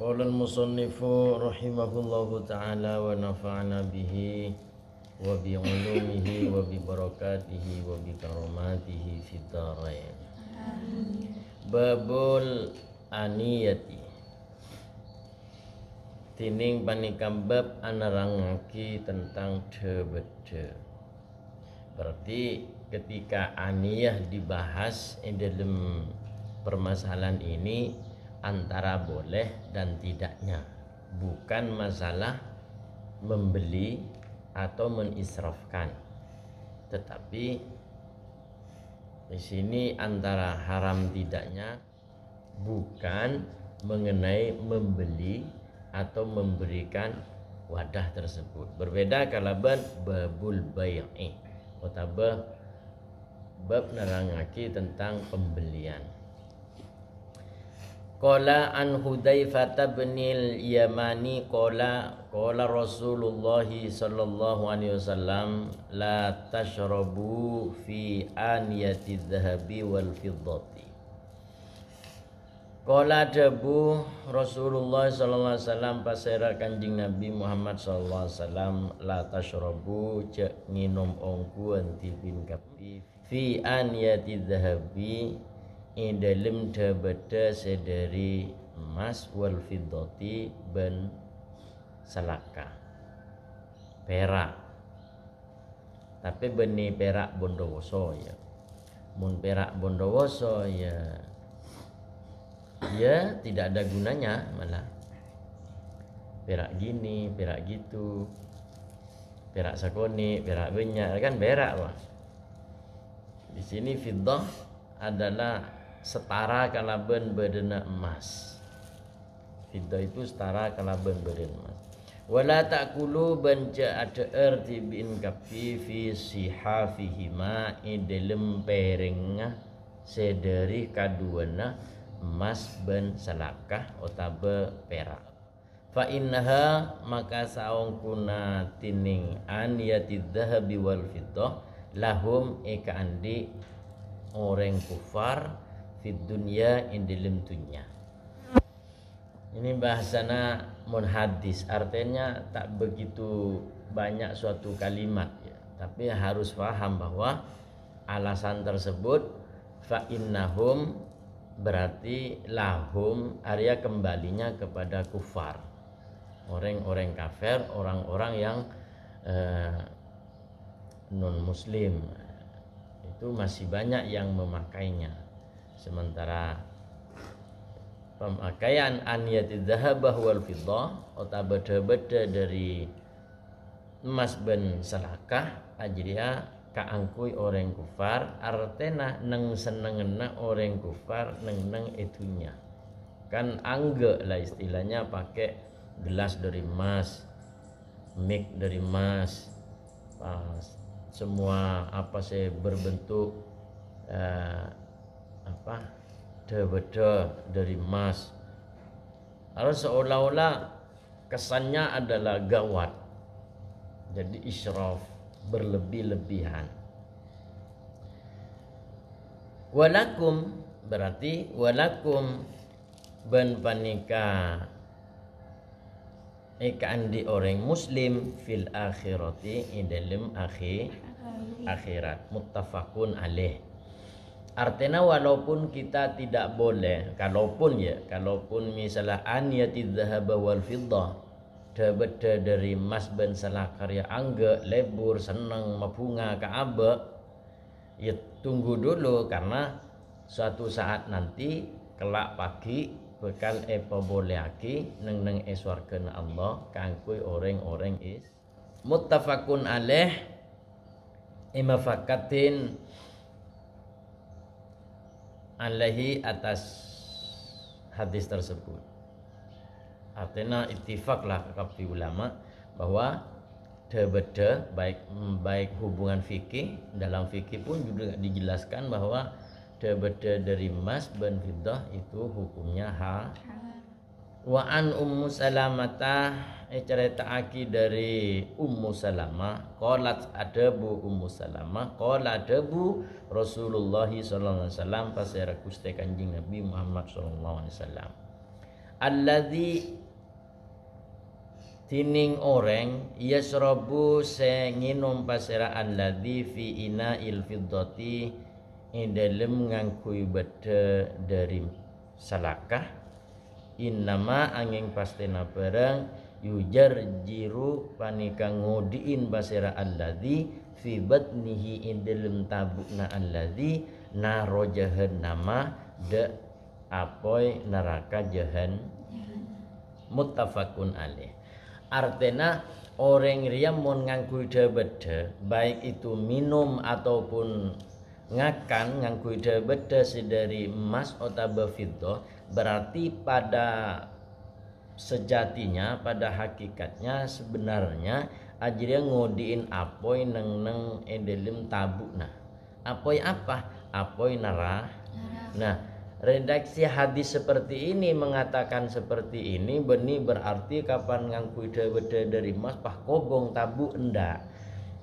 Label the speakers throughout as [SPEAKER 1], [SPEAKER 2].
[SPEAKER 1] Qala al-musannifu rahimahullahu ta'ala wa nafa'ana bihi wa bi ulumihi wa bi barakatihi wa bi karamatihi fid dharain. Babul aniyati. Tining panikam bab anarangaki tentang tebede. Berarti ketika aniyah dibahas dalam permasalahan ini antara boleh dan tidaknya, bukan masalah membeli atau menisrafkan, tetapi di sini antara haram tidaknya bukan mengenai membeli atau memberikan wadah tersebut. Berbeda kalaban babul bai'i, utawa bab nerangake tentang pembelian. Qala an Hudzaifah bin al-Yamani qala Rasulullah sallallahu alaihi wasallam la tashrabu fi aniyati dhahabi wal fiddati. Qala dabu Rasulullah sallallahu alaihi wasallam pasera Kanjeng Nabi Muhammad sallallahu alaihi wasallam la tashrabu cek nginum ongku anti bin kapi fi aniyati dhahabi dalam debeda sedari emas wal fiddati ben salaka perak, tapi beni perak Bondowoso ya, mun perak Bondowoso ya tidak ada gunanya, malah perak gini perak gitu, perak sakoni perak banyak kan perak wah. Di sini fiddah adalah setara kalaban bedena emas. Fiddah itu setara kalaban bedena emas. Wala ta'kulu banca ada bin kafi fi sihafihima dalam perengah sedari kaduana emas ben salakah utawa perak. Fa innaha maka saungkuna tining aniyatid dhahabi wal fiddah lahum eka andi orang kufar fid dunya dalam dunya. Ini bahasana munhadis, artinya tak begitu banyak suatu kalimat ya, tapi harus paham bahwa alasan tersebut fa innahum berarti lahum area kembalinya kepada kufar, orang-orang kafir, orang-orang yang non muslim itu masih banyak yang memakainya. Sementara pemakaian aniyatid dhahabah wal fiddah atau beda-beda dari emas ben salakah ajriha kaangkui orang kufar, artena neng senengena orang kufar neng itunya. Kan angge lah istilahnya, pakai gelas dari emas, mic dari emas, semua apa sih berbentuk beda dari emas. Lalu seolah-olah kesannya adalah gawat, jadi israf, berlebih-lebihan. Walakum berarti walakum ben panika andi orang muslim fil akhirati dalam akhirat muttafaqun alaih. Artinya walaupun kita tidak boleh, kalaupun misalnya aniyatid dhahaba wal fiddah beda dari emas ben salakar ya angge lebur seneng mabunga kaaba, ya tunggu dulu, karena suatu saat nanti kelak pagi bekal bolehaki neng eswarkeun Allah kangkui orang-orang is muttafaqun alaih imafakatin alaihi atas hadis tersebut. Artinya ittifaqlah kafi ulama bahwa beda baik hubungan fikih, dalam fikih pun juga dijelaskan bahwa beda dari emas dan fiddah itu hukumnya halal. Wa an Ummu Salamah ceritaake dari Ummu Salamah qalat adabu Ummu Salamah qala adabu Rasulullah sallallahu alaihi wasallam pasera Gusti Kanjeng Nabi Muhammad sallallahu alaihi wasallam alladzi tining orang yasrabu se nginum pasera alladzi fi ina'il fiddati ing dalem ngangkui beda dari salakah innama angin pastena barang yujar jiru panika ngodiin pasera alladzi fi batnihi ing dalem tabukna alladzi naro jahannama de apoi neraka jahan muttafaqun alaih. Artinya orang yang mau ngangkui beda baik itu minum ataupun ngakan ngangkui beda dari emas atau fiddah berarti pada sejatinya pada hakikatnya sebenarnya ajria ngodiin apoi neng edelim tabukna apoi apa apoi narah. Nah, redaksi hadis seperti ini mengatakan seperti ini beni berarti kapan ngangkui beda dari emas pah kobong tabu endak.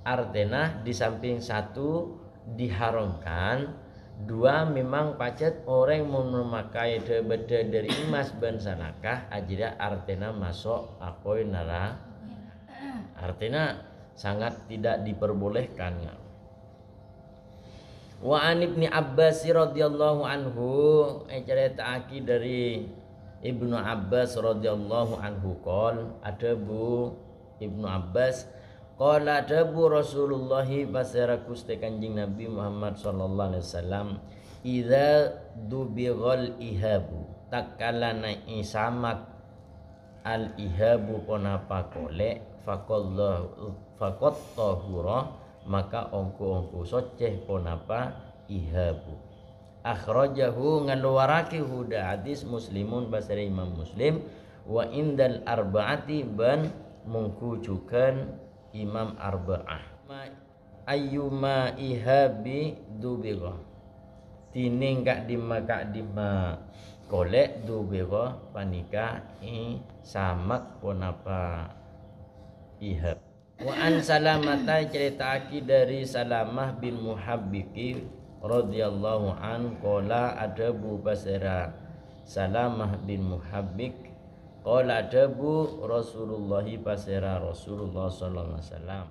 [SPEAKER 1] Artinya di samping satu diharamkan, dua memang pacet orang mau memakai beda dari emas ben sanakah ajira artinya masuk apoi nara. Artinya sangat tidak diperbolehkan. Wa an Ibnu Abbas radhiyallahu anhu cerita aki dari Ibnu Abbas radhiyallahu anhu qol ada bu Ibnu Abbas qala ada bu Rasulullah pasara kuste Kanjeng Nabi Muhammad sallallahu alaihi wasallam idza dubighal ihabu takalana isamak al ihabu ponapa kole faqat tahura maka ongku soceh ponapa ihabu akhrajahu ngaluaraki huda hadis muslimun basara Imam Muslim wa indal arbaati ban mengkujukan Imam arba'ah ayyuma ihabi dubigha tining kak dima kolek dubigha panika samak ponapa ihab. Wa an Salamata cerita aki dari Salamah bin Muhabbiki radhiyallahu an qala adabu basara Salamah bin Muhabbik qala adabu Rasulullah basara Rasulullah sallallahu alaihi wasallam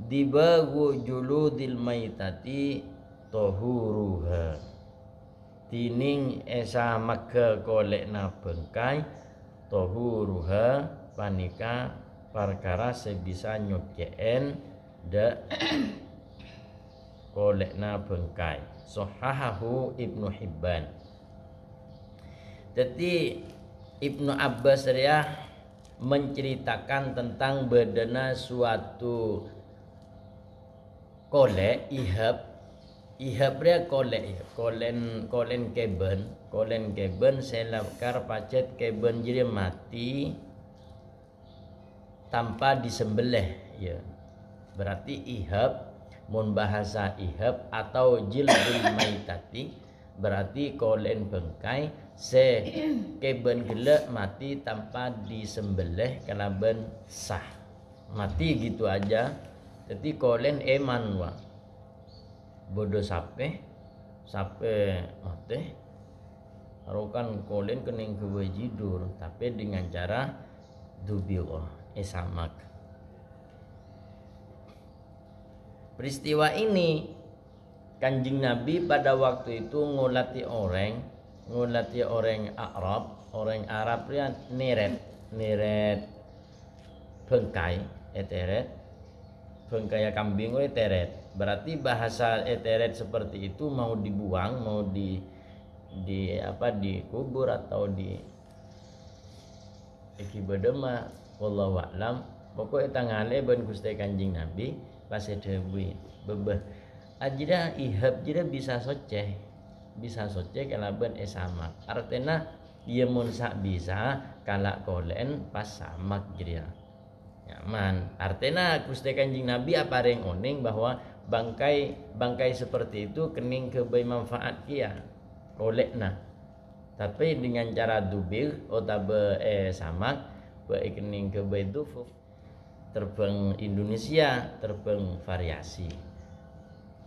[SPEAKER 1] dibagu juludil maitati tahuruha tining esa maka kolekna bengkai tahuruha panika perkara sebisa nyokeen de kolekna bengkai sahahahu Ibnu Hibban. Jadi Ibnu Abbas ya menceritakan tentang bedana suatu kolek ihab dia kolek kolen keben selakar pacet keben jadi mati tanpa disembelih ya. Berarti ihab mun bahasa ihab atau jildul maitati berarti kolen bengkai se keben gelek mati tanpa disembelih kalaban sah mati gitu aja. Jadi kolen eman wa bodoh sape mati harukan kolen kening kewajidur tapi dengan cara dubiwah samak. Peristiwa ini Kanjeng Nabi pada waktu itu ngulati orang Arab ya neret bengkai eteret bengkai kambing eteret. Berarti bahasa eteret seperti itu mau dibuang, mau dikubur atau di ikibadema wallahu a'lam. Pokok tangale ben Gusti Kanjeng Nabi pas dewe bebeh ajira ihab jira bisa soceh kalaban samak. Artinya dia mun sak bisa kalak kolen pas samak jira nyaman. Artinya Gusti Kanjeng Nabi apareng oning bahwa bangkai seperti itu kening kebai manfaat kia kolekna. Tapi dengan cara dubir otabe samak baik kening kebai dufuf terbang Indonesia terbang variasi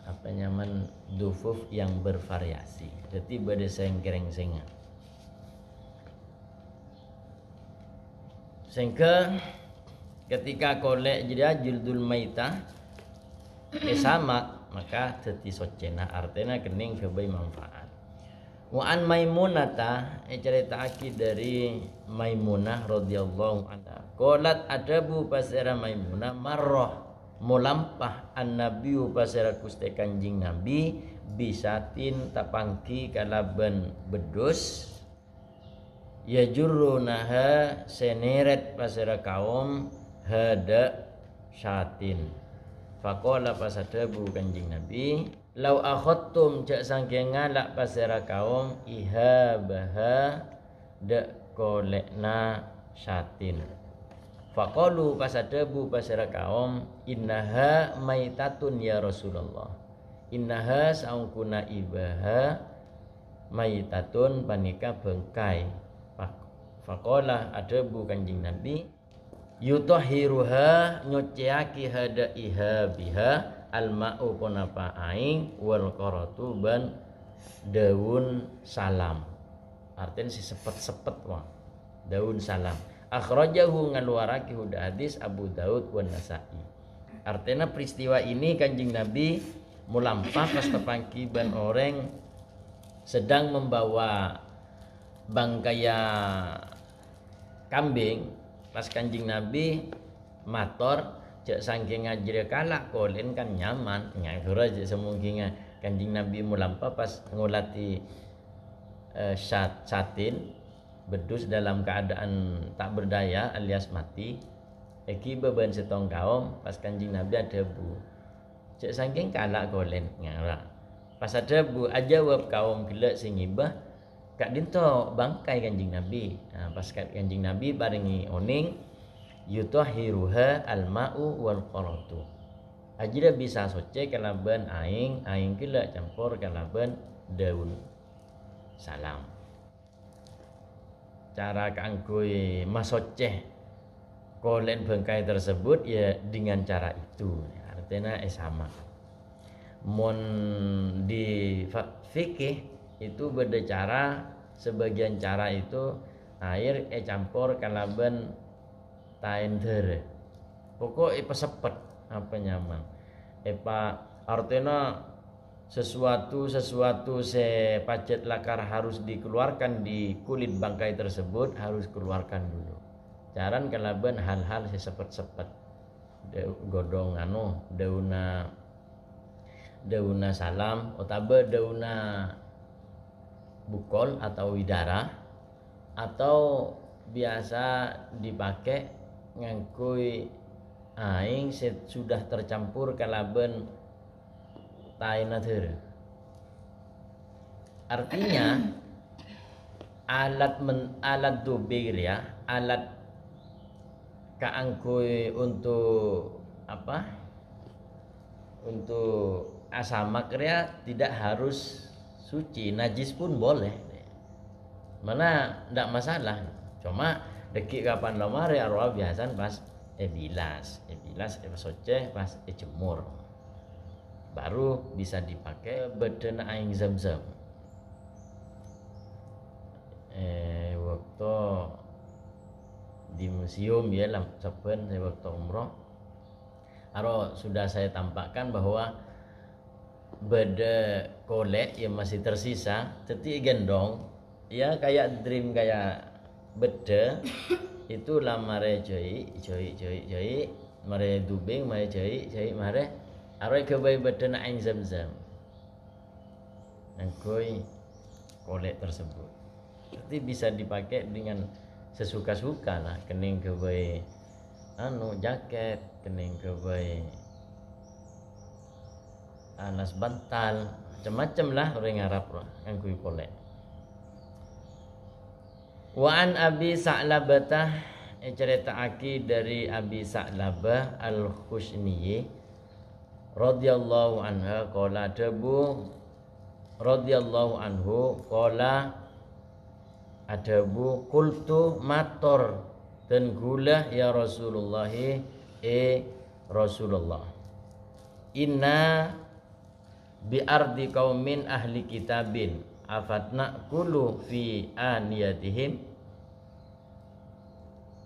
[SPEAKER 1] apa nyaman dufuf yang bervariasi. Jadi pada sengkereng senga. Sehingga ketika kolek jadi jildul maitah sama maka dadi socena artinya kening kebai manfaat. Wa an Maimunata ceritaake dari Maimunah radhiyallahu anha. Qalat adabu pasera Maimunah marrah mulampah an-nabiyu pasera Gusti Kanjing Nabi bisatin tapangki kalaban bedus ya jurunaha seneret pasera kaum hada syatin. Faqala pasadabu Kanjing Nabi lau akhadtum cak sangking ngalak pasera kaum ihabaha dak kolekna syatin. Faqalu pasadabu pasera kaum innaha maitatun ya Rasulullah. Innaha saungkuna ibaha maitatun panika bengkai. Faqala adabu Kanjing Nabi yutahhiruha nyuciaki hada ihabiha alma'u ponapa aing wal qaratu ban daun salam. Artinya si sepet-sepet wah. Daun salam. Akhrajahu ngaluarake huda hadis Abu Daud wan Nasa'i. Artinya peristiwa ini Kanjing Nabi mulampah pas tepangkiban orang sedang membawa bangkaya kambing. Pas Kanjing Nabi mator cek saking ngajire kalak kolen kan nyaman nyagur aja semungkin Kanjing Nabi mulampah pas ngulati satin bedus dalam keadaan tak berdaya alias mati eki beban setong kaum pas Kanjing Nabi ada bu cek saking kalak kolen ngara pas ada bu aja wab kaum gelek sing ibah kak dinto bangkai Kanjing Nabi. Nah, pas Kanjing Nabi barengi oning yutahhiruha alma'u wal qaratu. Ajira bisa soce kalaban aing kila campur kalaban daun salam. Cara kangkui masoceh kolen bangkai tersebut ya dengan cara itu. Artinya sama. Mon di fikih itu beda cara, sebagian cara itu air campur kalaban taender. Pokok pesepet apa nyaman. Artinya sesuatu se pacet lakar harus dikeluarkan di kulit bangkai tersebut harus keluarkan dulu. Caran kalaban hal-hal sepet-sepet. Godong dauna salam otaba dauna bukol atau widara atau biasa dipakai ngangkui aing sudah tercampur kalaban tainater. Artinya alat dubir ya, alat kaangkui untuk apa? Untuk asamak ya tidak harus suci, najis pun boleh. Mana ndak masalah. Cuma dekik kapan lemari arwah biasan pas bilas soce pas jemur. Baru bisa dipakai beden aing zam-zam. Waktu di museum ya lah saben saya waktu umroh. Sudah saya tampakkan bahwa beda kolek yang masih tersisa teti gendong ya kayak dream kayak beda itu lah mare joi mare dubing mare joi mare aroi kebai beda na aing zam-zam angkoi kolek tersebut jadi bisa dipakai dengan sesuka-suka lah kening kebai jaket kening kebai alas bantal macam-macam lah orang Arab lah yang kui kolek. Wa an Abi Sa'labah ceritaake dari Abi Sa'labah al-Khushni radhiyallahu anha qala dabu radhiyallahu anhu qala adabu qultu mator dan gula ya Rasulullah Rasulullah inna bi ardi qaumin ahli kitabin afatna kulu fi aniyatihim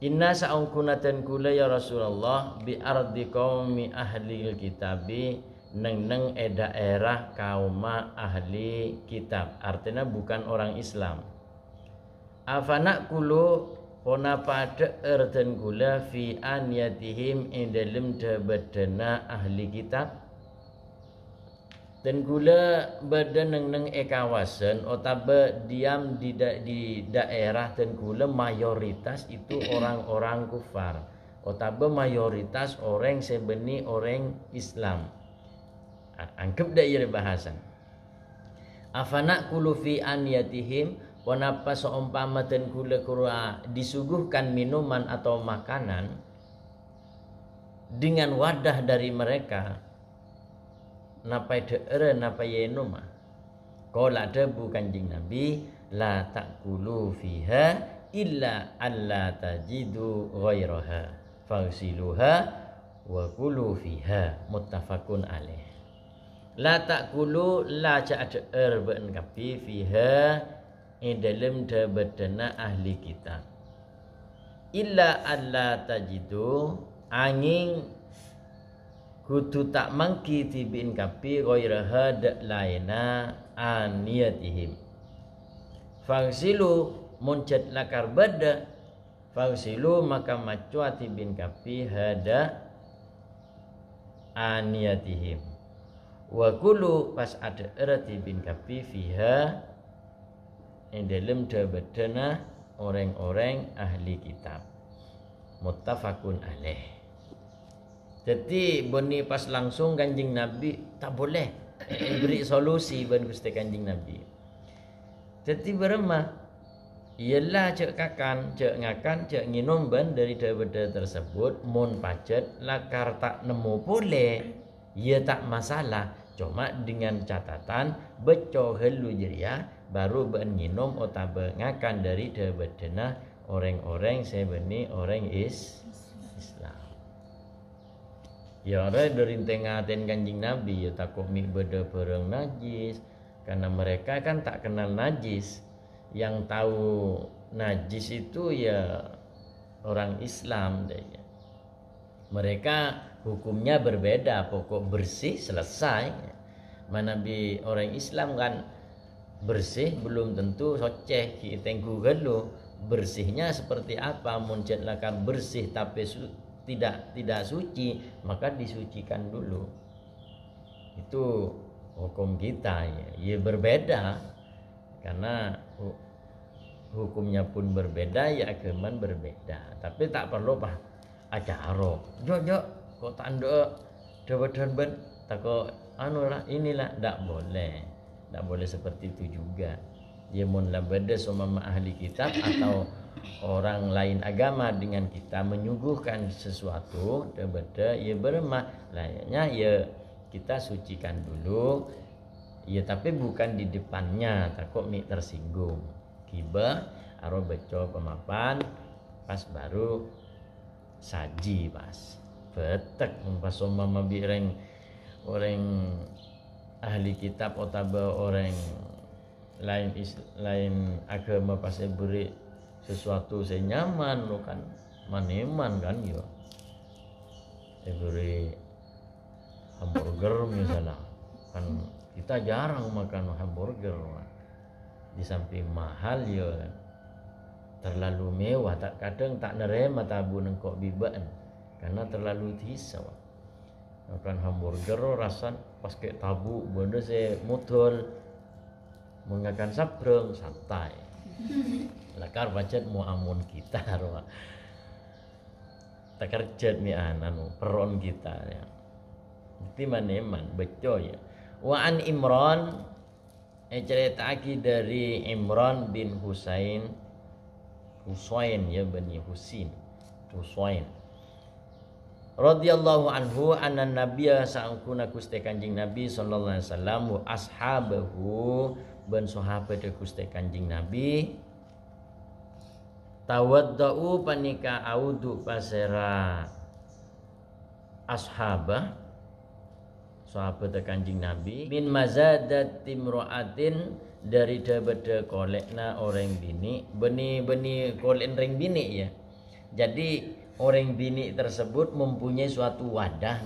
[SPEAKER 1] Inna sa'ungkunatan kula ya Rasulullah bi ardi qaumi ahli kitabi neng daerah kaum ahli kitab, artinya bukan orang Islam. Afana kulu pona pada erten kula fi aniyatihim ing dalem bedena ahli kitab. Dan gula badan neng kawasan otabe diam di daerah dan gula mayoritas itu orang-orang kufar. Otabe mayoritas orang sebeni orang Islam. Anggap dah ia bahasan. Afana kulu fi aniyatihim, wanapa seumpama dan gula kura disuguhkan minuman atau makanan dengan wadah dari mereka. Napai deere napai yenuma. Qala debu Kanjeng Nabi la takulu fiha illa alla tajidu ghairaha fagsiluha wa kulu fiha, muttafaqun alaih. La takulu la ja'deer ben kapi fiha ing dalem bedena ahli kitab illa alla tajidu angin kudu tak mangki tibin kapi ghairaha laina aniyatihim. Fagsilu muncet lakar bada fagsilu maka macua tibin kapi hada aniyatihim. Wa kulu pas ada erati bin kapi fiha yang dalam bedana orang-orang ahli kitab. Muttafaqun alaih. Jadi beni pas langsung Kanjeng Nabi tak boleh beri solusi ben Gusti Kanjeng Nabi. Jadi berema ialah cek kakan, cek ngakan, cek nginum ben dari benda tersebut mun pacet lakar tak nemu boleh, ia tak masalah. Cuma dengan catatan beco helu jeria baru ben nginum otabe ngakan dari bedena orang-orang sebeni orang Islam. Ya orang dari tengaten Kanjeng Nabi ya takut mi beda barang najis karena mereka kan tak kenal najis. Yang tahu najis itu ya orang Islam deh. Mereka hukumnya berbeda, pokok bersih selesai. Mana bi orang Islam kan bersih belum tentu soceh kita gelo bersihnya seperti apa muncet lakar bersih tapi tidak suci maka disucikan dulu. Itu hukum kita ya berbeda karena hukumnya pun berbeda ya ageman berbeda tapi tak perlu pak acara jok kok tanda dawadan ben tak kok anu lah inilah tak boleh seperti itu juga ya mun la beda sama ahli kitab atau orang lain agama dengan kita menyuguhkan sesuatu beda ya bermah layaknya ya kita sucikan dulu ya tapi bukan di depannya takut mi tersinggung kiba aro beco pemapan pas baru saji pas betek pas mama bireng orang ahli kitab otaba orang lain agama pas beri sesuatu saya nyaman lo kan maneman kan yo beri hamburger misalnya kan kita jarang makan hamburger di samping mahal yo terlalu mewah tak kadang tak nerema tabu nengkok bibaan karena terlalu tisau makan hamburger rasa pas kayak tabu benda saya mutol mengakan sabreng santai lakar bacet mau amun kita roh tak kerjat mi anu peron kita ya itu maneman beco ya wa an Imran cerita lagi dari Imran bin Husain ya bani Husain radhiyallahu anhu anna nabiyya sa'angkuna Gusti Kanjeng Nabi sallallahu alaihi wasallam wa ashabahu ban sahabat Gusti Kanjeng Nabi tawaddau panika audu pasera ashabah sahabat Kanjeng Nabi min mazadat timroatin dari dabada kolekna orang bini beni kolek ring bini ya Jadi orang bini tersebut mempunyai suatu wadah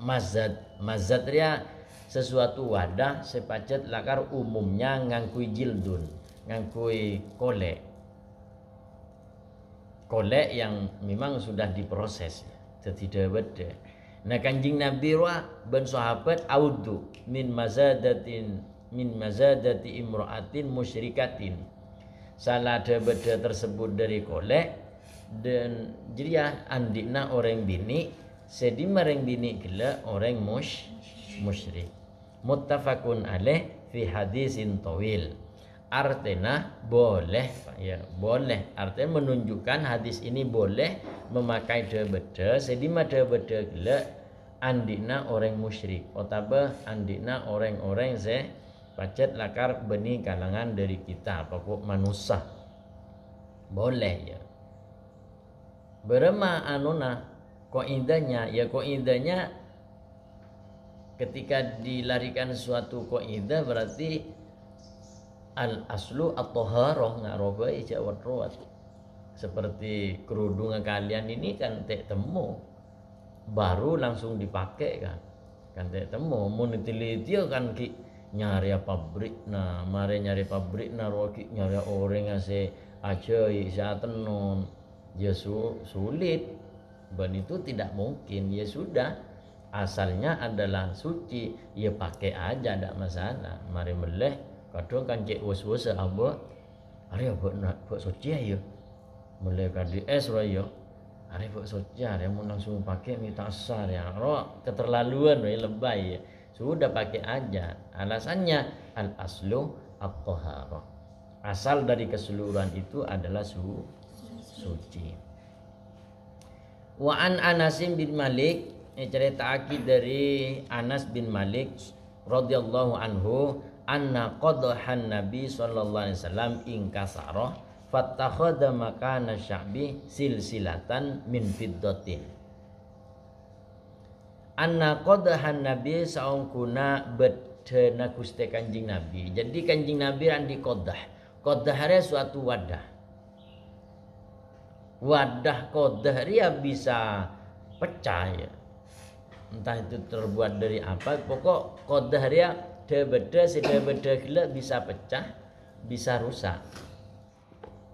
[SPEAKER 1] mazad dia sesuatu wadah sepacet lakar umumnya ngangkui jildun, ngangkui kolek yang memang sudah diproses tidak beda. Nah Kanjeng Nabi wa ben sahabat audu min mazadati imra'atin musyrikatin. Salah beda tersebut dari kolek dan jadi andikna orang bini sedima orang bini gila orang musyrik. Muttafaqun alaih fi hadisin tawil. Artinya boleh ya, boleh artinya menunjukkan hadis ini boleh memakai beda sedima beda gila andina orang musyrik otaba andina orang-orang ze pacet lakar beni kalangan dari kita pokok manusia boleh ya. Berema anuna koidanya ya, koidanya ketika dilarikan suatu koidah berarti al aslu at-taharah ngaroba ijawat rawat. Seperti kerudung kalian ini kan tak temu baru langsung dipakai kan tak temu mun diteliti kan ki nyari pabrik nah mare nyari pabrik nah roki nyari orang ase aja isa tenon ya sulit ban itu tidak mungkin ya sudah asalnya adalah suci ya pakai aja tidak masalah. Mari meleh kadang kan cek was-was apa hari buat suci ya mulai kadi es ya hari buat suci hari mau langsung pakai minta asar ya roh keterlaluan lebay ya sudah pakai aja. Alasannya al aslu at-taharah, asal dari keseluruhan itu adalah suci. Wa an Anas bin Malik cerita akid dari Anas bin Malik radhiyallahu anhu anna qadhan Nabi sallallahu alaihi wasallam inkasara fattakhadha makana sya'bi silsilatan min fiddatin. Anna qadhan Nabi saungkuna bedena Gusti Kanjeng Nabi. Jadi Kanjeng Nabi andi qadah. Qadah suatu wadah. Wadah qadah dia bisa pecah ya. Entah itu terbuat dari apa, pokok qadah dia beda gila bisa pecah, bisa rusak.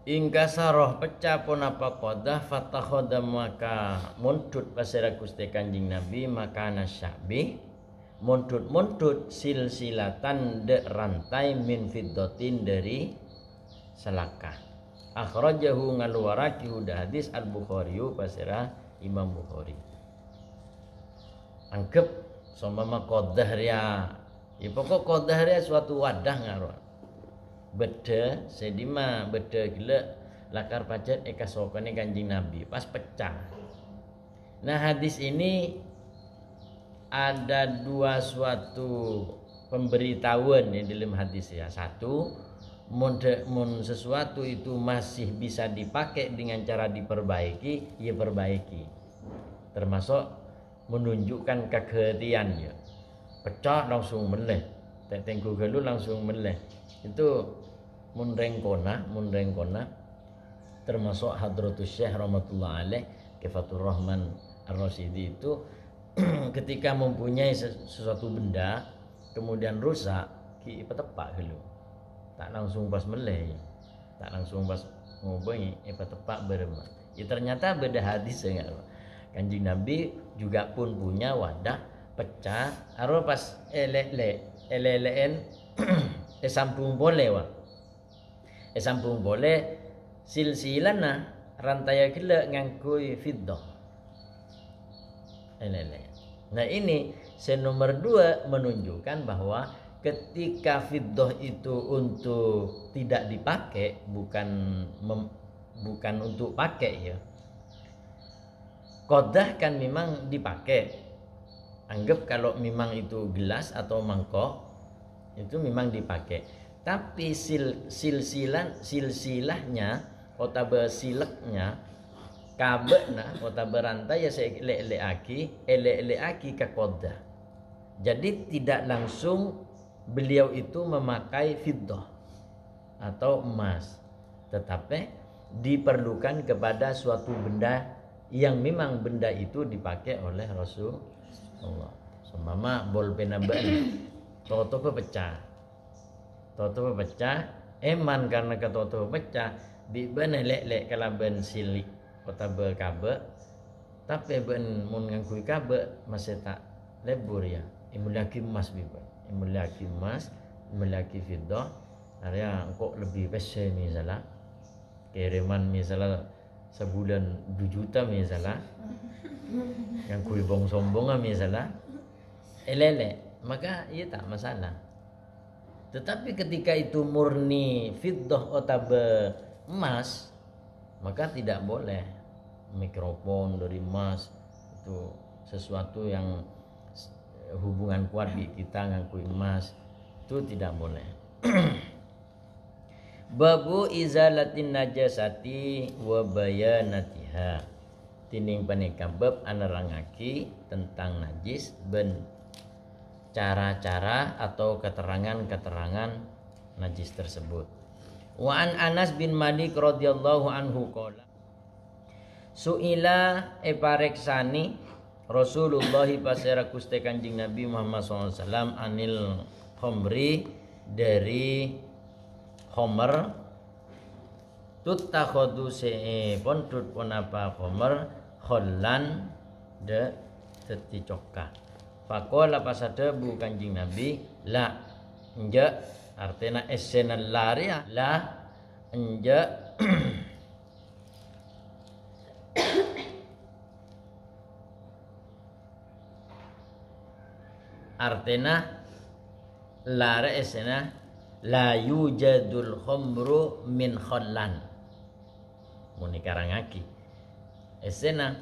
[SPEAKER 1] Ingkasarah pecah pun apa qadah fatakhoda maka muntut pasira Gusti Kanjeng Nabi maka nasyabi muntut silsilatan de rantai min fiddatin dari selakah. Akhrajahu ngaluaraki udah hadis Al-Bukhari pasira Imam Bukhari. Anggap sama qadah ya pokok qadah dia suatu wadah ngaruh beda sedima beda gila lakar pacet eka sokone Kanjeng Nabi pas pecah. Nah hadis ini ada dua suatu pemberitahuan ya dalam hadis ya. Satu, mun sesuatu itu masih bisa dipakai dengan cara diperbaiki ya perbaiki, termasuk menunjukkan kehati-hatian ya. Pecah langsung meleh, tengku gelu langsung meleh. Itu munreng kona termasuk Hadratus Syekh rahmatullah alaih Kifatur Rahman Ar-Rasyidi itu ketika mempunyai sesuatu benda kemudian rusak ki petepak gelu. Tak langsung pas meleh, tak langsung pas ngobengi petepak berema. Ya ternyata beda hadis ya. Kanjeng Nabi juga pun punya wadah pecah aro pas elelen sampung boleh wa sampung boleh silsilana rantai gila ngangkui fiddah elele. Nah ini nomor 2 menunjukkan bahwa ketika fiddah itu untuk tidak dipakai bukan untuk pakai ya. Qadah kan memang dipakai. Anggap kalau memang itu gelas atau mangkok itu memang dipakai. Tapi silsilahnya atau sileknya kabehna atau berantai ya saya ele-eleaki ke qadah. Jadi tidak langsung beliau itu memakai fiddah atau emas, tetapi diperlukan kepada suatu benda yang memang benda itu dipakai oleh Rasulullah. Seumpama bolpen ben toto pecah. Toto pecah, eman karena ketoto pecah, bi ben lek kalau ben silik kota berkabe, tapi ben mun ngangkui kabe masih tak lebur ya. Imulaki emas biba, imulaki emas, imulaki fiddah. Area kok lebih besar misalnya, kiriman misalnya sebulan 2 juta misalnya, yang kui bong sombong misalnya, elele, maka ia tak masalah. Tetapi ketika itu murni fiddah atau emas, maka tidak boleh. Mikrofon dari emas itu sesuatu yang hubungan kuat di kita ngakui emas, itu tidak boleh. Babu izalatin najasati wa bayanatiha. Tining panika bab anerangaki tentang najis ben cara-cara atau keterangan-keterangan najis tersebut. Wa an Anas bin Malik radhiyallahu anhu qala Su'ila pareksani Rasulullah pasera kuste Kanjeng Nabi Muhammad SAW anil khomri dari khomer tuttakhadu pon tut pon apa khomer khollan de teti coka. Faqala pasada bu Kanjeng Nabi la enja artinya esena laria la enja artinya lara esena la yujadul khomru min khollan muni karangaki esena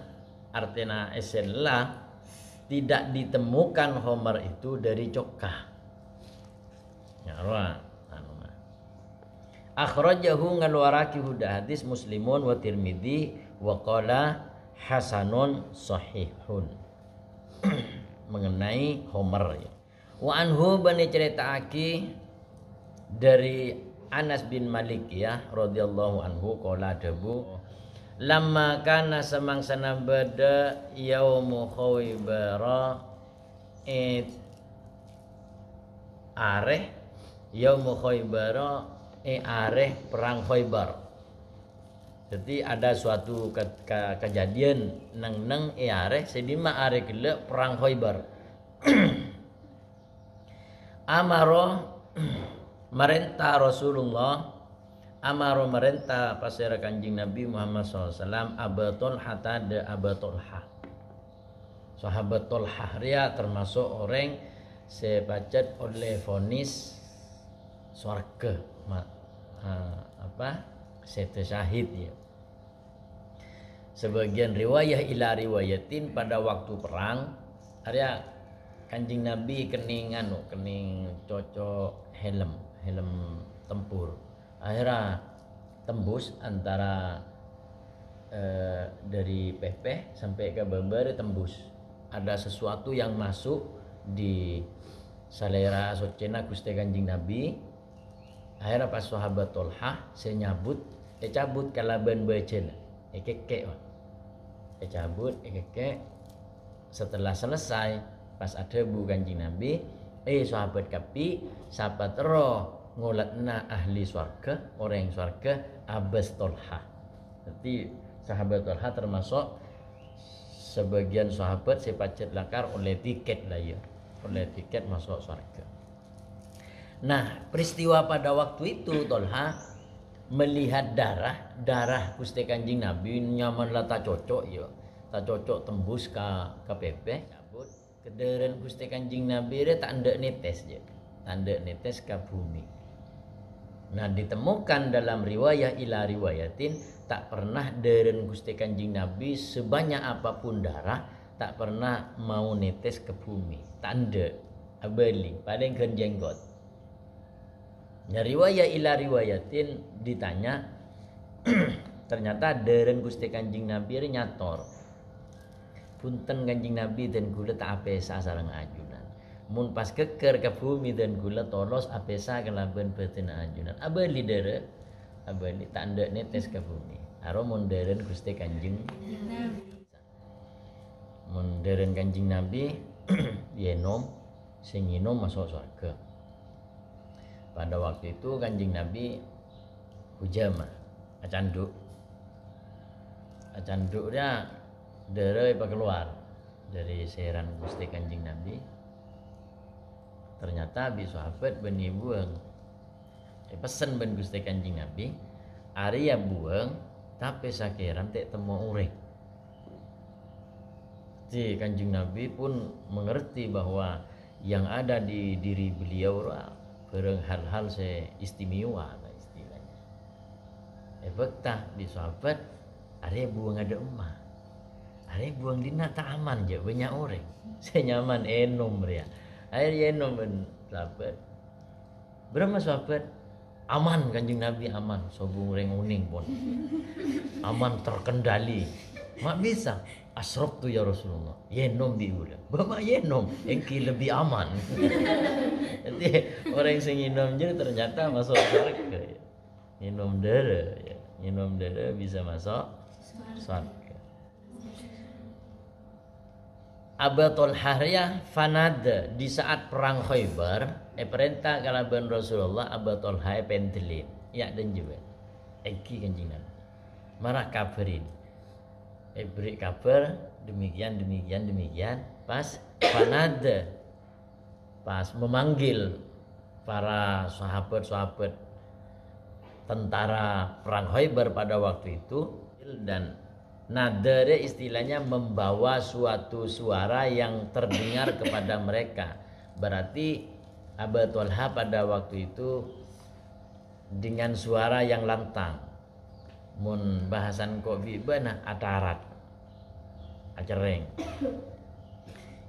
[SPEAKER 1] artinya esen la tidak ditemukan homer itu dari cokah ya Allah akhrajahu ngaluaraki huda hadis Muslimun wa Tirmidzi wa qala hasanun sahihun mengenai homer ya. Wa anhu bani ceritaaki dari Anas bin Malik ya radhiyallahu anhu qala dabu lamma kana samangsana bada yaumu Khaybar areh yaumu Khaybar areh perang Khaybar. Jadi ada suatu kejadian neng areh sedima areh gele perang Khaybar. Amaro merintah Rasulullah amaro merintah pasera Kanjeng Nabi Muhammad SAW Abu Talha de Abu Talha sahabat Talha dia termasuk orang sebacat oleh vonis surga sete syahid ya. Sebagian riwayah ila riwayatin pada waktu perang ada Kanjeng Nabi kening cocok helm tempur akhirnya tembus antara dari pepeh sampai ke beber tembus ada sesuatu yang masuk di salera socena Gusti Kanjeng Nabi. Akhirnya pas sahabat Tolhah saya nyabut cabut kalaban becel ekeke cabut ekeke setelah selesai pas ada bu Kanjeng Nabi sahabat kapi sahabat roh ngolatna ahli swarga orang swarga Abbas Tolhah. Jadi sahabat Tolhah termasuk sebagian sahabat sepacet lakar oleh tiket lah ya oleh tiket masuk swarga. Nah peristiwa pada waktu itu Tolha melihat darah Gusti Kanjeng Nabi nyaman lah tak cocok ya tak cocok tembus ke pepe cabut kederen Gusti Kanjeng Nabi dia tak ndak netes je tak ndak netes ke bumi. Nah ditemukan dalam riwayah ila riwayatin tak pernah deren Gusti Kanjeng Nabi sebanyak apapun darah tak pernah mau netes ke bumi tak ndak abeli paling kan jenggot. Ya riwayah ila riwayatin ditanya ternyata deren Gusti Kanjeng Nabi nyator punten Kanjeng Nabi dan gula tak apesa sareng ajunan mun pas keker ke bumi dan gula tolos apesa kelaban batin ajunan abeli dere abadi tak ndak netes ke bumi. Aro modern Gusti Kanjeng modern Kanjeng Nabi yenom sing nginom masuk surga. Pada waktu itu Kanjeng Nabi hujama acanduk dia dari keluar dari seran Gusti Kanjeng Nabi. Ternyata bi sahabat beni buang pesen ben Gusti Kanjeng Nabi Arya buang tapi sakiran tak temu ureng. Si Kanjeng Nabi pun mengerti bahwa yang ada di diri beliau bareng hal-hal istimewa istilahnya. Bektah di sahabat Arya buang ada emak. Arya buang dina tak aman je banyak orang. Saya nyaman enom ria. Akhirnya enom ben sahabat. Berapa sahabat? Aman Kanjeng Nabi aman, sobung reng uning pun aman terkendali. Mak bisa asrok tu ya Rasulullah. Yenom diulah. Bapak yenom, engki lebih aman. Jadi orang sing nginom je ternyata masuk surga. Ya. Nginom darah, ya. Nginom darah bisa masuk surga. Abu Talhah ya fanada di saat perang Khaybar perintah kalaban Rasulullah Abu Talhah pentelin ya dan juga eki Kanjeng Nabi marah kabarin beri kabar demikian pas fanada pas memanggil para sahabat tentara perang Khaybar pada waktu itu dan nada istilahnya membawa suatu suara yang terdengar kepada mereka. Berarti Abu Talha pada waktu itu dengan suara yang lantang. Mun bahasan kok bibana atarat. Acereng.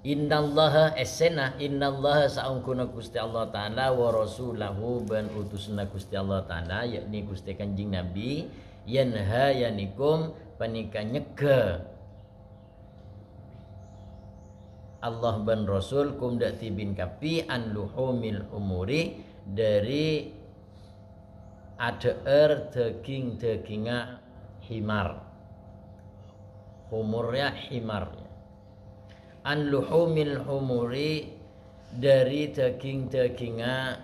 [SPEAKER 1] Innallaha esena innallaha saungkuna Gusti Allah taala wa rasulahu ban utusna Gusti Allah taala yakni Gusti Kanjeng Nabi yanha yanikum panika nyega Allah ban Rasul kum dati bin kapi an luhumil umuri dari adeer daging-daginga himar humurnya himar an luhumil umuri dari daging-daginga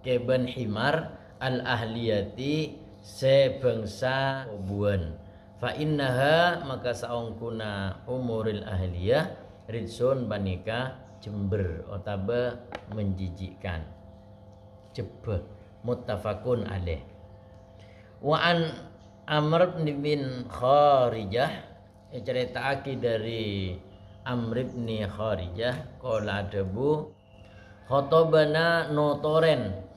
[SPEAKER 1] keben himar al ahliyati sebangsa obuan fa innaha maka saungkuna umuril ahliyah ridson banika jember otaba menjijikkan jebeh muttafaqun alaih wa an Amr bin Kharijah ceritaake dari Amr bin Kharijah qala debu khotobana notoren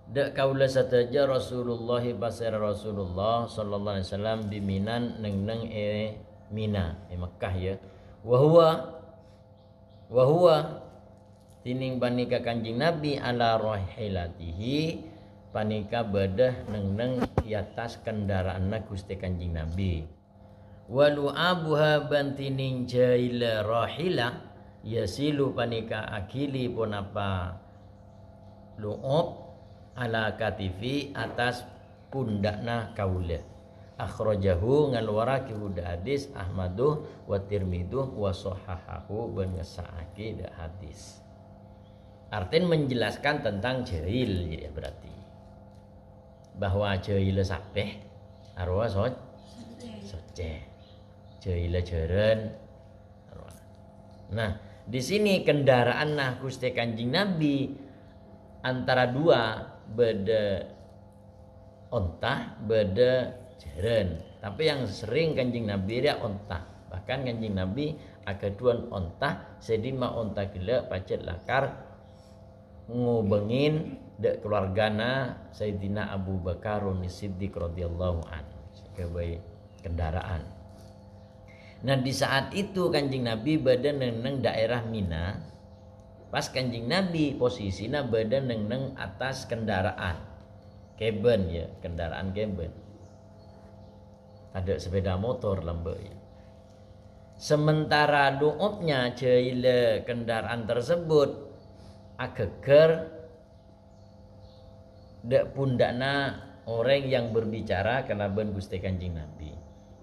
[SPEAKER 1] dak kaula sataja Rasulullah pasir Rasulullah sallallahu alaihi wasallam di Minan neng Mina Mekah ya wa huwa tining panika Kanjeng Nabi ala rahilatihi panika badah neng di atas kendaraanna Gusti Kanjeng Nabi walu abuha bantining jaila rahila yasilu panika akili pun apa lu'ub ala katifi atas pundakna kaula akhrajahu ngalwaraki huda hadis Ahmadu wa Tirmidhu wa sahahahu ben ngesaake da hadis artin menjelaskan tentang jahil jadi berarti bahwa jahil sapeh arwah soce jahil jeren nah di sini kendaraan nah Gusti Kanjeng Nabi antara dua beda ontah beda jeren tapi yang sering Kanjeng Nabi dia ontah bahkan Kanjeng Nabi akaduan ontah sedima ontah gila pacet lakar ngubengin dek keluargana Sayyidina Abu Bakarun Siddiq radhiyallahu anhu sebagai kendaraan. Nah di saat itu Kanjeng Nabi badan neng daerah Mina. Pas Kanjeng Nabi posisinya badan neng atas kendaraan keben ya kendaraan keben ada sepeda motor lembe ya. Sementara doopnya jaile kendaraan tersebut ageger dek pundakna orang yang berbicara kalaban Gusti Kanjeng Nabi.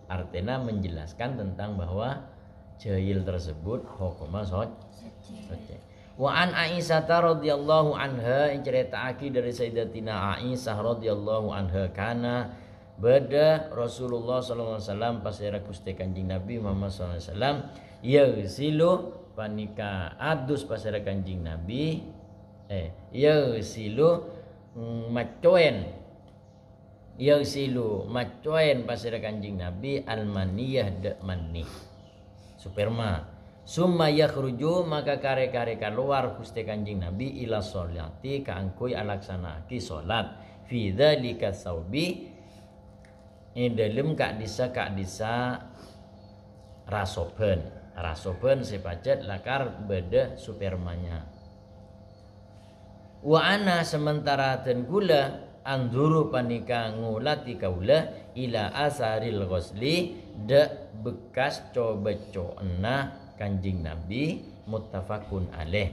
[SPEAKER 1] Artinya menjelaskan tentang bahwa jahil tersebut hukumnya suci. Wa an Aisyah radhiyallahu anha ceritaake dari Sayyidatina Aisyah radhiyallahu anha kana bada Rasulullah sallallahu alaihi wasallam pasira Gusti Kanjeng Nabi Muhammad sallallahu alaihi wasallam yagsilu panika adus pasira Kanjeng Nabi yagsilu macoen pasira Kanjeng Nabi almaniyah dak mani sperma. Summa yakhruju maka kare-kare keluar Gusti Kanjeng Nabi ila sholati kaangkui alaksanaki salat fi dzalika saubi dalem kak disa rasoben sepacet lakar beda supermanya. Wa ana sementara den gula anduru panika ngulati kaula ila asaril ghusli de bekas coba-coena Kanjeng Nabi muttafaqun alaih.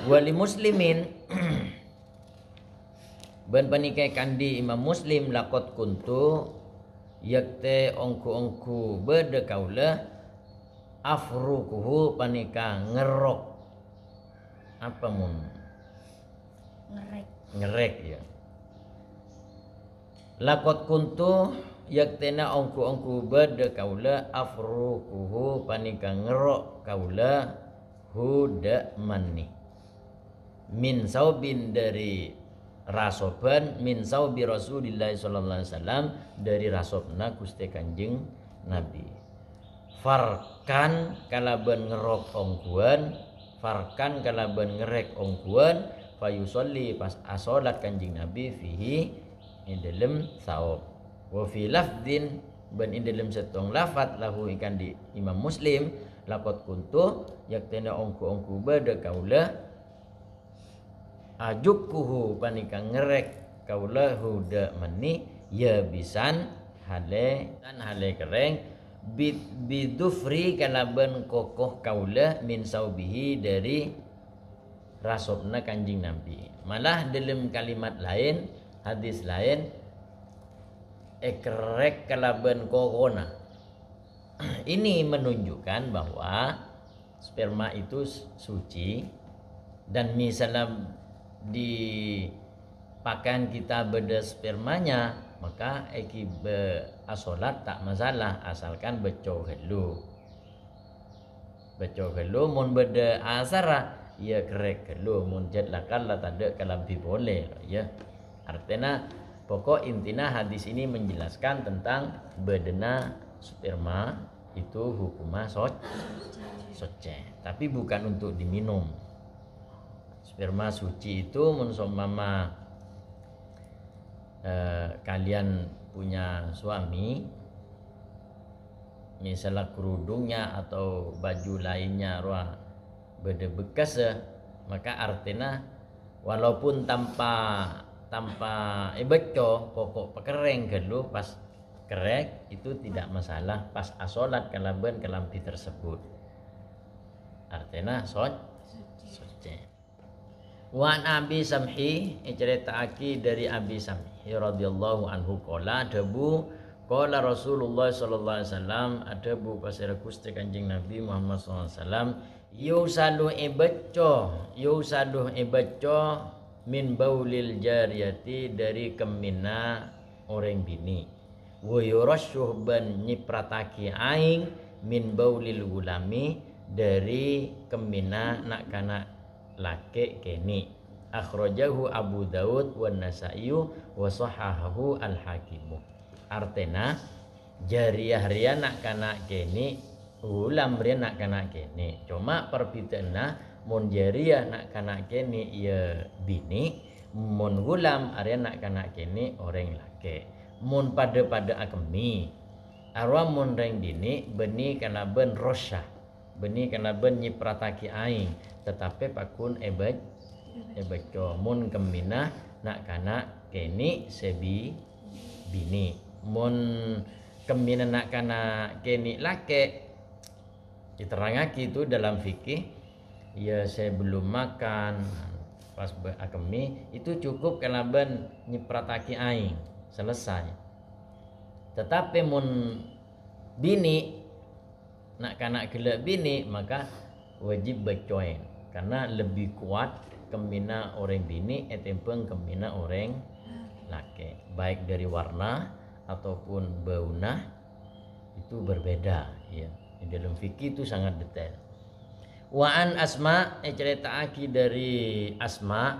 [SPEAKER 1] Wali muslimin ban panikai kandi Imam Muslim lakot kuntu yakte ongku bede kaula afrukuhu panika ngerok apa mun ngerek ya lakot kuntu yaktena ongku bede kaula afrukuhu panika ngerok kaula huda manni min saubin dari rasoban min saubi Rasulillah sallallahu alaihi wasallam dari rasobna Gusti Kanjeng Nabi. Farkan kalaban ngerok ongkuan farkan kalaban ngerek ongkuan fayusolli pas asolat Kanjeng Nabi fihi ing dalem saub. Wa fi lafdin ban ing dalam setong lafat lahu ikan di Imam Muslim laqad kuntu yaktena ongku bada kaula ajukuhu panika ngerek kaula huda mani ya bisan hale kereng bidufri kalaban kokoh kaula min saubihi dari rasobna Kanjeng Nabi. Malah dalam kalimat lain hadis lain ekrek kalaban kokona. Ini menunjukkan bahwa sperma itu suci dan misalnya di pakaian kita beda spermanya maka eki asolat tak masalah asalkan beco helu mun beda asara ya kerek helu mun jad lakal la tanda kalam boleh ya. Artinya pokok intinya hadis ini menjelaskan tentang bedena sperma itu hukumnya soce, tapi bukan untuk diminum. Sperma suci itu mama kalian punya suami, misalnya kerudungnya atau baju lainnya beda bekas maka artinya walaupun tanpa beco pokok pekereng dulu pas kerek itu tidak masalah pas asolat kalaban kelampi tersebut artinya soce. Wan Abi Samhi ceritaaki dari Abi Samhi radhiyallahu anhu qala qala Rasulullah sallallahu alaihi wasallam adabu pasira Gusti Kanjeng Nabi Muhammad sallallahu alaihi wasallam yusalu ebeco min baulil jariyati dari kemina orang bini wa yurashuh ban nyiprataki aing min baulil gulami dari kemina nak kana laki keni akhrajahu Abu Daud wa Nasa'i wa sahahahu al-Hakim. Artena jariyah ria nak kana keni ulam ria nak kana keni cuma perbedaanna mun jariyah nak kana keni ya bini mun gulam area nak kana keni orang laki mun pada akemi arwah mun reng bini beni kana ben rosyah beni kana ben nyiprataki aing tetapi pakun ebeco mun kemina nak kana keni sebi bini mun kemina nak kana keni laki diterangaki itu dalam fikih ya saya belum makan pas akemi itu cukup kelaban nyiprataki aing selesai. Tetapi mun bini nak kanak gelak bini maka wajib becoen karena lebih kuat kemina orang bini etempeng kemina orang laki, baik dari warna ataupun bauna itu berbeda ya. Di dalam fikih itu sangat detail. Wa an Asma ceritaaki dari Asma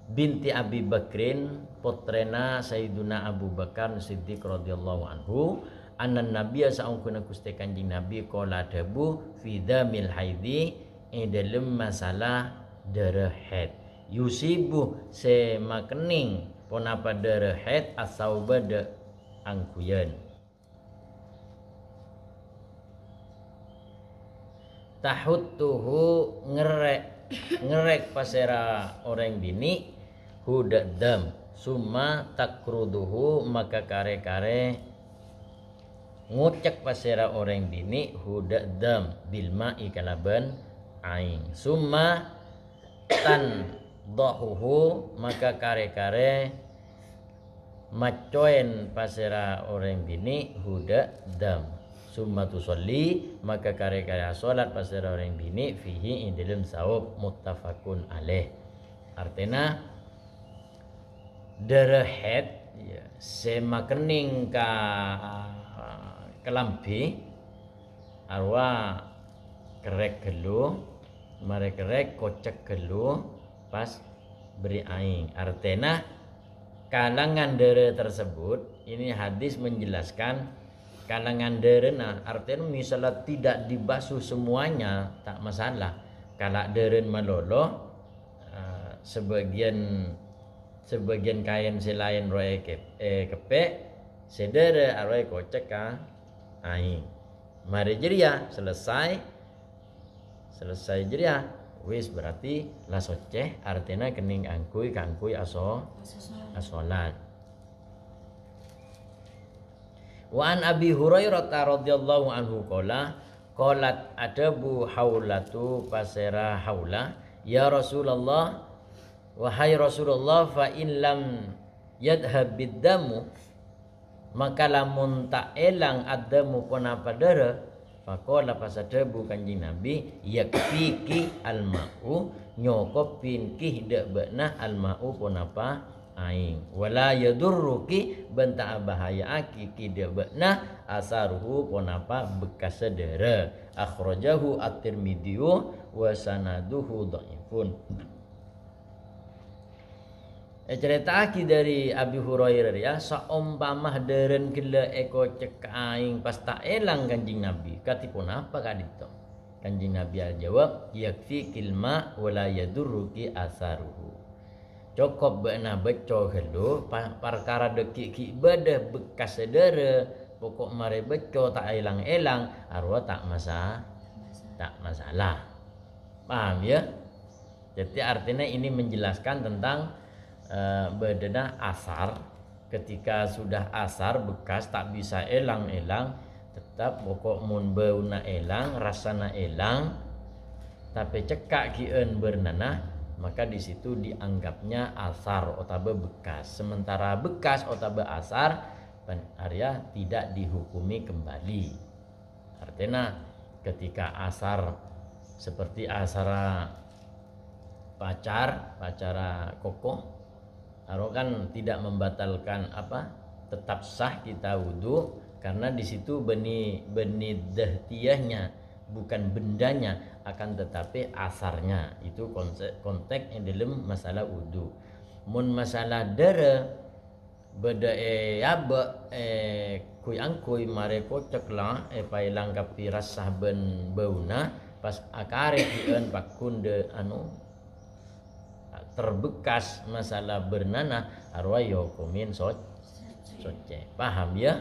[SPEAKER 1] binti Abi Bakrin putrena Sayyiduna Abu Bakar Siddiq radhiyallahu anhu anna nabiyya saungkuna Gusti Kanjeng Nabi qala dabu fi dzamil haidi dalam masalah darah haid yusibu se makening ponapa darah haid asauba de angkuyan tahuttuhu ngerek pasera orang bini hudadam summa takruduhu maka kare-kare ngucek pasera orang bini hudadam bilma ikalaban aing summa tan dahuhu maka kare-kare macoen pasera orang bini hudadam summa tusolli maka kare-kare salat pasera orang bini fihi dalam sawab muttafaqun alaih. Artinya darah haid ya, semakening ka kelambi arwah kerek gelu mare kerek kocek gelu pas beri aing. Artinya kalangan darah tersebut ini hadis menjelaskan kalangan darah artinya misalnya tidak dibasuh semuanya tak masalah. Kalau darah melolo sebagian kain selain roe kepek sedere roe kocek ka aing. Mari jeria selesai jeria wis berarti la soceh artinya kening angkui asolat. Wa an Abi Hurairah radhiyallahu anhu qalat adabu haulatu pasera haula ya Rasulullah wahai Rasulullah fa in lam yadhhab biddamu maka lamun tak elang adamu punapa dara faqala pasadabu Kanjeng Nabi yakfiki alma'u nyokopin ki dak bakna alma'u punapa aing wala yadurruki benta bahaya aki ki dak bakna asaruhu punapa bekas sedera akhrajahu at-Tirmidzi wa sanaduhu dhaifun. Cerita aki dari Abi Hurairah ya saumpamah deren gila eko cek aing pas tak elang Kanjeng Nabi katipun apa kadito Kanjeng Nabi jawab yakfi kilma wala yadurruki asaruhu cukup beuna beco helu perkara deki ki ibadah bekas sedere pokok mare beco tak elang-elang arwah tak masalah paham ya. Jadi artinya ini menjelaskan tentang bedana asar ketika sudah asar bekas tak bisa elang-elang tetap pokok mun bauna elang rasana elang tapi cekak kieun bernanah maka di situ dianggapnya asar otabe bekas sementara bekas otabe asar area tidak dihukumi kembali. Artinya ketika asar seperti asara pacara kokoh Aro kan tidak membatalkan tetap sah kita wudu karena di situ benih dahtiyahnya bukan bendanya akan tetapi asarnya itu konteks yang dalam masalah wudu. Mun masalah dara beda kuy angkuy mare kocek lah pailang kapi rasah ben bauna pas akare dieun pakunde terbekas masalah bernanah arwah yokumin soce paham ya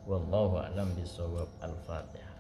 [SPEAKER 1] wallahu a'lam bishawab. Al-Fatihah.